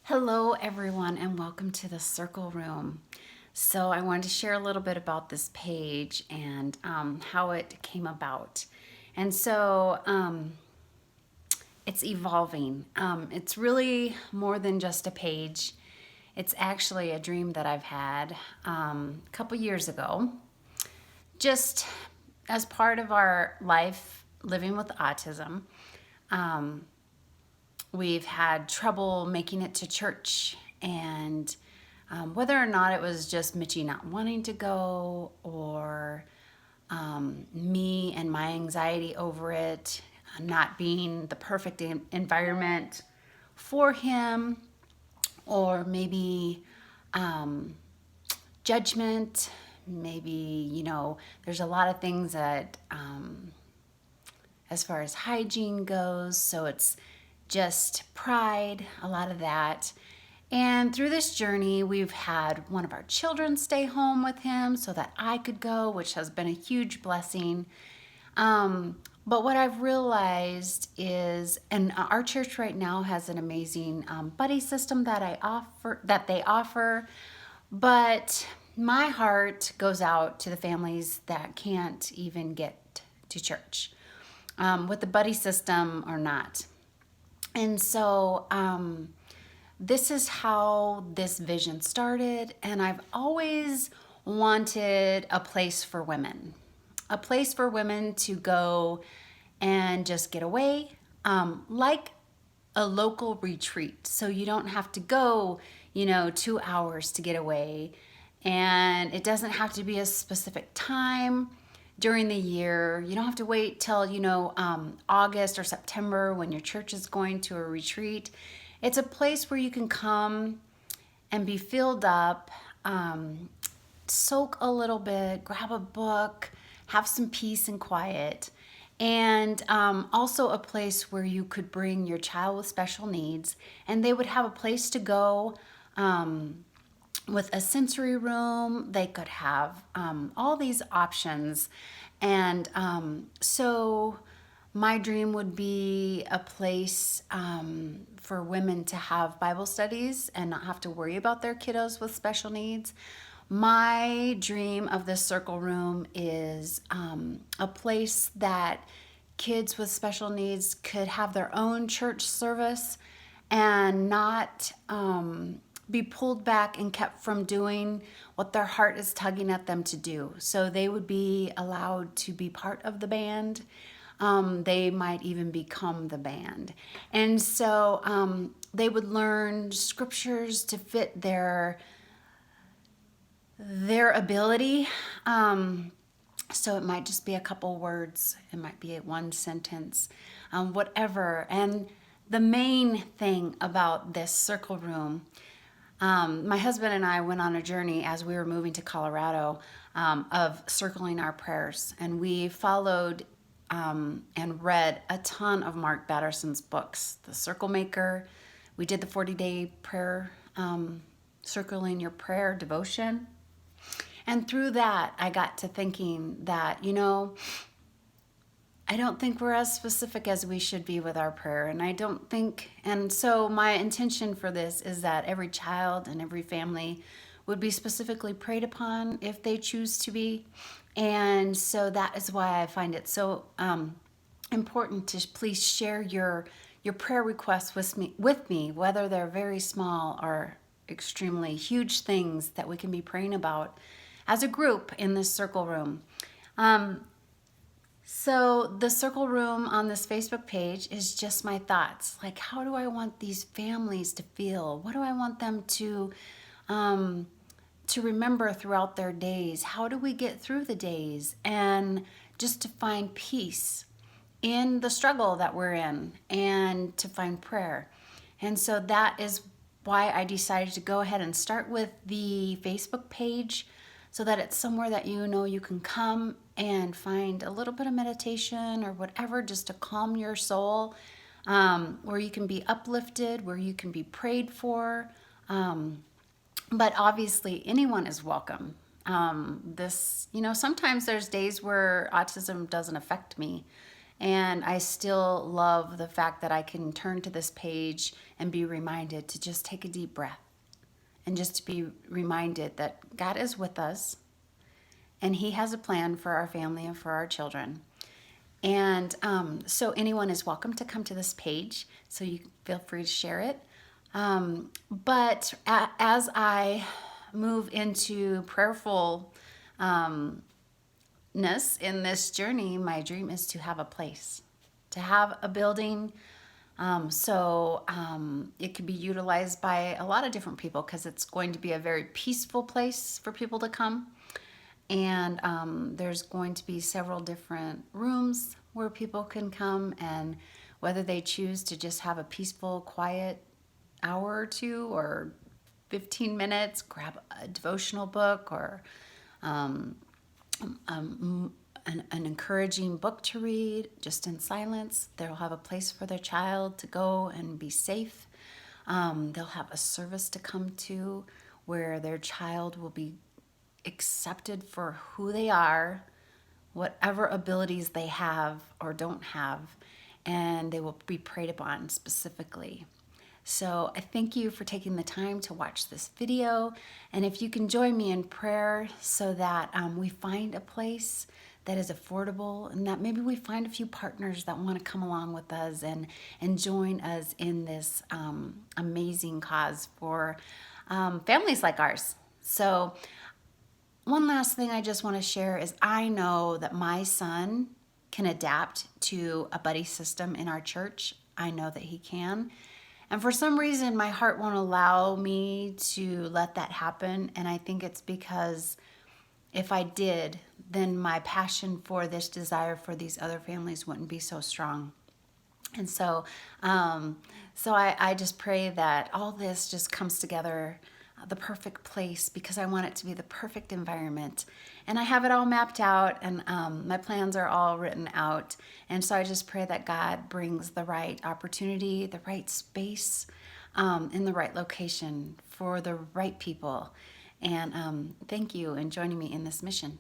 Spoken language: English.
Hello, everyone, and welcome to the Circle Room. So, I wanted to share a little bit about this page and how it came about. And so, it's evolving. It's really more than just a page, it's actually a dream that I've had a couple years ago. Just as part of our life living with autism, um, we've had trouble making it to church, and whether or not it was just Mitchie not wanting to go or me and my anxiety over it not being the perfect environment for him, or maybe um, judgment. Maybe, there's a lot of things that, as far as hygiene goes, so it's just pride, a lot of that. And through this journey, we've had one of our children stay home with him so that I could go, which has been a huge blessing. But what I've realized is, and our church right now has an amazing buddy system that they offer. But my heart goes out to the families that can't even get to church, with the buddy system or not. And so, this is how this vision started, and I've always wanted a place for women to go and just get away, like a local retreat. So you don't have to go, 2 hours to get away, and it doesn't have to be a specific time during the year. You don't have to wait till, August or September when your church is going to a retreat. It's a place where you can come and be filled up, soak a little bit, grab a book, have some peace and quiet. And also a place where you could bring your child with special needs, and they would have a place to go, with a sensory room. They could have all these options. And so my dream would be a place for women to have Bible studies and not have to worry about their kiddos with special needs. My dream of this circle room is a place that kids with special needs could have their own church service and not be pulled back and kept from doing what their heart is tugging at them to do. So they would be allowed to be part of the band. They might even become the band. And so they would learn scriptures to fit their ability. So it might just be a couple words, it might be one sentence, whatever. And the main thing about this circle room, my husband and I went on a journey as we were moving to Colorado, of circling our prayers. And we followed and read a ton of Mark Batterson's books, The Circle Maker. We did the 40-day prayer, circling your prayer devotion. And through that, I got to thinking that, I don't think we're as specific as we should be with our prayer. And so my intention for this is that every child and every family would be specifically prayed upon if they choose to be. And so that is why I find it so important to please share your prayer requests with me, whether they're very small or extremely huge things that we can be praying about as a group in this circle room. So the circle room on this Facebook page is just my thoughts. Like, how do I want these families to feel? What do I want them to remember throughout their days? How do we get through the days? And just to find peace in the struggle that we're in, and to find prayer. And so that is why I decided to go ahead and start with the Facebook page, so that it's somewhere that you can come and find a little bit of meditation or whatever, just to calm your soul, where you can be uplifted, where you can be prayed for. But obviously anyone is welcome. Sometimes there's days where autism doesn't affect me, And I still love the fact that I can turn to this page and be reminded to just take a deep breath and just to be reminded that God is with us and He has a plan for our family and for our children. And so anyone is welcome to come to this page, so you feel free to share it. But as I move into prayerful in this journey, my dream is to have a place, to have a building. It can be utilized by a lot of different people because it's going to be a very peaceful place for people to come. And there's going to be several different rooms where people can come, and whether they choose to just have a peaceful, quiet hour or two or 15 minutes, grab a devotional book or an encouraging book to read just in silence. They'll have a place for their child to go and be safe. They'll have a service to come to where their child will be accepted for who they are, whatever abilities they have or don't have, and they will be prayed upon specifically. So I thank you for taking the time to watch this video. And if you can join me in prayer so that we find a place that is affordable, and that maybe we find a few partners that want to come along with us and join us in this amazing cause for families like ours. So one last thing I just want to share is I know that my son can adapt to a buddy system in our church. I know that he can. And for some reason, my heart won't allow me to let that happen. And I think it's because if I did, then my passion for this desire for these other families wouldn't be so strong. And I just pray that all this just comes together, the perfect place, because I want it to be the perfect environment. And I have it all mapped out, and my plans are all written out. And so I just pray that God brings the right opportunity, the right space, in the right location for the right people. And thank you in joining me in this mission.